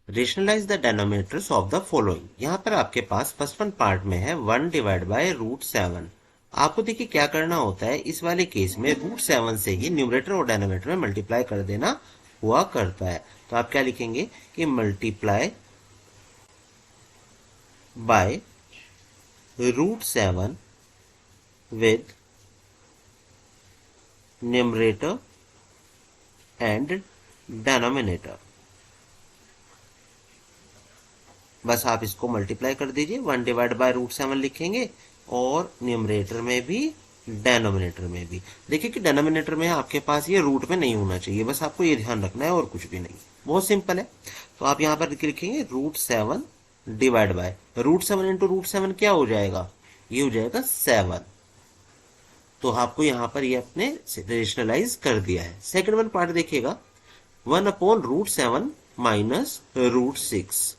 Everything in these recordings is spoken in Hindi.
Rationalise the denominators of the following. यहाँ पर आपके पास फर्स्ट वन पार्ट में है 1 डिवाइड बाय √7। आपको देखिए क्या करना होता है, इस वाले केस में √7 से ही न्यूमरेटर और डेनोमिनेटर में मल्टीप्लाई कर देना हुआ करता है। तो आप क्या लिखेंगे कि multiply by √7 with numerator and denominator। बस आप इसको मल्टीप्लाई कर दीजिए, 1 डिवाइड बाय √7 लिखेंगे और न्यूमरेटर में भी डेनोमिनेटर में भी। देखिए कि डेनोमिनेटर में आपके पास ये रूट में नहीं होना चाहिए, बस आपको ये ध्यान रखना है और कुछ भी नहीं, बहुत सिंपल है। तो आप यहाँ पर लिखेंगे √7 डिवाइड बाय √7 इंटू √7 क्या हो जाएगा, ये हो जाएगा 7। तो आपको यहाँ पर ये अपने रेशनलाइज कर दिया है। सेकंड वन पार्ट देखिएगा, 1/√7 माइनस √6,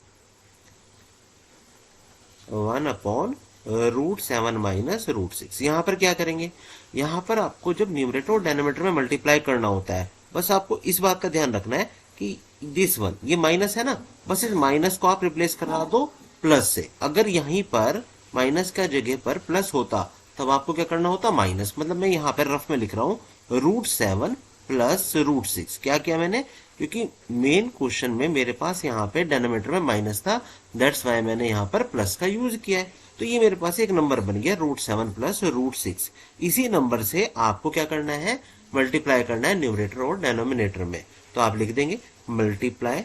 1/√7 माइनस √6। यहाँ पर क्या करेंगे, यहाँ पर आपको जब न्यूमरेटर और डेनोमिनेटर में मल्टीप्लाई करना होता है, बस आपको इस बात का ध्यान रखना है कि दिस वन, ये माइनस है ना, बस इस माइनस को आप रिप्लेस करा दो प्लस से। अगर यहीं पर माइनस का जगह पर प्लस होता तब आपको क्या करना होता, माइनस। मतलब मैं यहाँ पर रफ में लिख रहा हूँ √7 प्लस √6। क्या किया मैंने, क्योंकि मेन क्वेश्चन में मेरे पास यहाँ पे डेनोमिनेटर में माइनस था, दैट्स वाई मैंने यहाँ पर प्लस का यूज किया है। तो ये मेरे पास एक नंबर बन गया √7 प्लस √6। इसी नंबर से आपको क्या करना है, मल्टीप्लाई करना है न्यूमरेटर और डेनोमिनेटर में। तो आप लिख देंगे multiply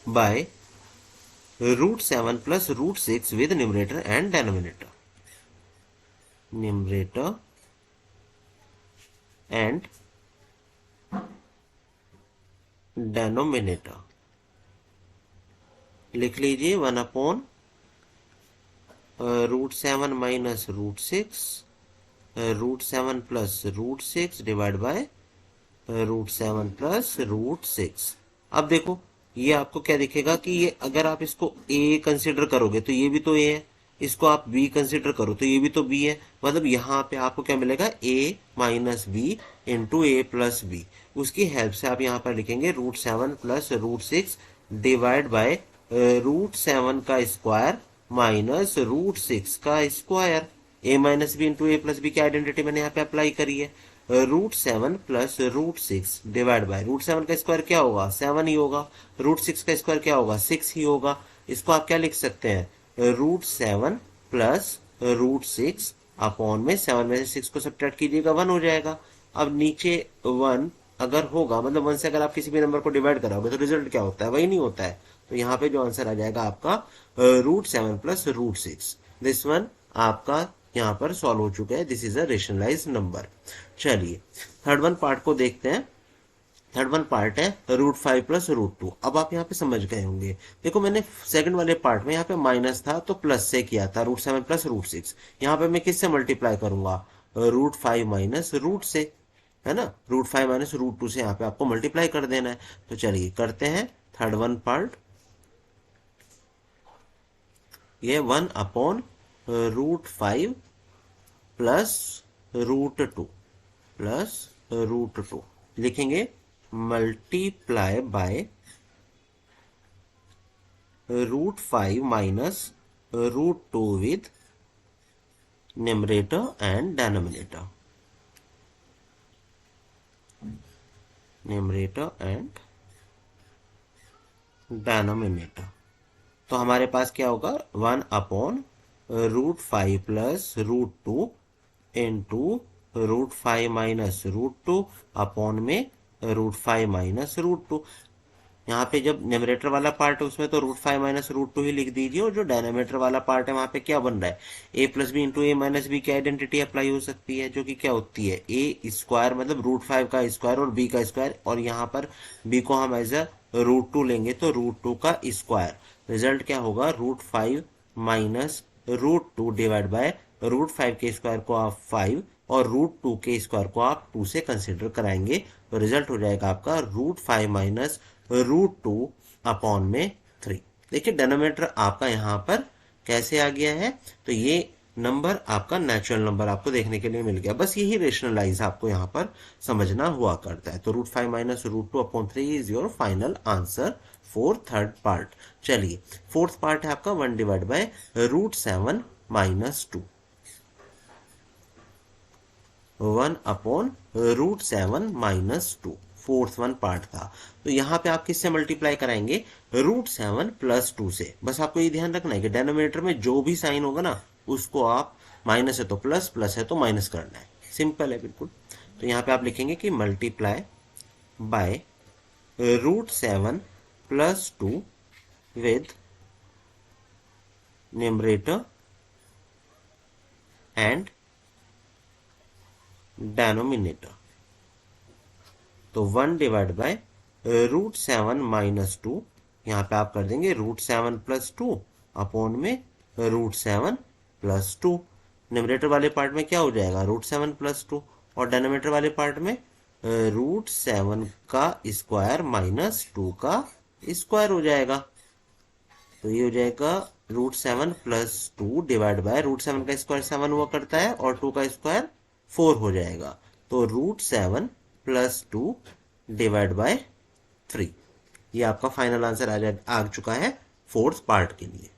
by √7 plus √6 with numerator and denominator, numerator and denominator। लिख लीजिए 1/√7 minus √6, √7 plus √6 divide by √7 plus √6। अब देखो ये आपको क्या दिखेगा कि ये अगर आप इसको a कंसिडर करोगे तो ये भी तो a है, इसको आप b कंसिडर करो तो ये भी तो b है। मतलब यहाँ पे आपको क्या मिलेगा, a minus b into a plus b. उसकी हेल्प से आप यहाँ पर लिखेंगे √7 प्लस √6 डिवाइड बाय √7 का स्क्वायर माइनस √6 का square. a minus b into a plus b की आइडेंटिटी मैंने यहाँ पे अप्लाई करी है। √7 प्लस √6 डिवाइड बाय √7 का स्क्वायर क्या होगा, 7 ही होगा, √6 का स्क्वायर क्या होगा, 6 ही होगा। इसको आप क्या लिख सकते हैं, √7 प्लस √6 अपॉन में 7 में से 6 को सब्ट्रैक्ट कीजिएगा, 1 हो जाएगा। अब नीचे 1 अगर होगा, मतलब 1 से अगर आप किसी भी नंबर को डिवाइड कराओगे तो रिजल्ट क्या होता है, वही नहीं होता है। तो यहाँ पे जो आंसर आ जाएगा आपका √7 प्लस √6। दिस वन आपका यहाँ पर सॉल्व हो चुका है, this is a rationalise number. चलिए थर्ड वन पार्ट को देखते हैं। थर्ड वन पार्ट है √5 प्लस √2। अब आप यहाँ पे समझ गए होंगे, देखो मैंने सेकंड वाले पार्ट में यहाँ पे माइनस था तो प्लस से किया था, √7 प्लस √6। यहाँ पे मैं किससे मल्टीप्लाई करूंगा, √5 माइनस रूट से, है ना, √5 माइनस √2 से यहाँ पे आपको मल्टीप्लाई कर देना है। तो चलिए करते हैं थर्ड वन पार्ट। ये 1/√5 प्लस √2 प्लस √2 लिखेंगे multiply by √5 minus √2 with numerator and denominator, numerator and denominator. तो हमारे पास क्या होगा, 1/√5 प्लस √2 इंटू √5 माइनस √2 अपॉन में √5 माइनस √2। यहाँ पे जब न्यूमरेटर वाला पार्ट है उसमें तो √5 माइनस √2 ही लिख दीजिए, और जो डेनोमिनेटर वाला पार्ट है वहां पे क्या बन रहा है, a plus b into a minus b की आइडेंटिटी अप्लाई हो सकती है, जो कि क्या होती है a स्क्वायर मतलब √5 का स्क्वायर और b का स्क्वायर, और यहाँ पर b को हम एज अ √2 लेंगे तो √2 का स्क्वायर। रिजल्ट क्या होगा, √5 माइनस √2 डिवाइड बाय √5 के स्क्वायर को आप 5 और √2 के स्क्वायर को आप 2 से कंसिडर कराएंगे, तो रिजल्ट हो जाएगा आपका √5 माइनस √2 अपॉन में 3। देखिए डेनोमिनेटर आपका यहाँ पर कैसे आ गया है, तो ये नंबर आपका नेचुरल नंबर आपको देखने के लिए मिल गया। बस यही रेशनलाइज आपको यहाँ पर समझना हुआ करता है। तो √5 minus √2/3 is your final answer for third part. चलिए फोर्थ पार्ट है आपका 1/√7 minus 2, 1/√7 minus 2 fourth one part था। तो यहाँ पे आप किससे मल्टीप्लाई कराएंगे? √7 प्लस 2 से। बस आपको ये ध्यान रखना है कि डेनोमिनेटर में जो भी साइन होगा ना उसको आप माइनस है तो प्लस, प्लस है तो माइनस करना है। सिंपल है बिल्कुल। तो यहाँ पे आप लिखेंगे कि multiply by √7 plus 2 with numerator and denominator. तो 1/√7 माइनस 2, यहाँ पे आप कर देंगे √7 प्लस 2 अपॉन में √7 प्लस 2। न्यूमरेटर वाले पार्ट में क्या हो जाएगा? √7 प्लस 2, और डेनोमिनेटर वाले पार्ट में √7 का स्क्वायर माइनस 2 का स्क्वायर हो जाएगा। तो ये हो जाएगा √7 प्लस 2 डिवाइड बाय √7 का स्क्वायर 7 हुआ करता है और 2 का स्क्वायर 4 हो जाएगा। तो √7 प्लस 2 डिवाइड बाय 3। ये आपका फाइनल आंसर आ चुका है फोर्थ पार्ट के लिए।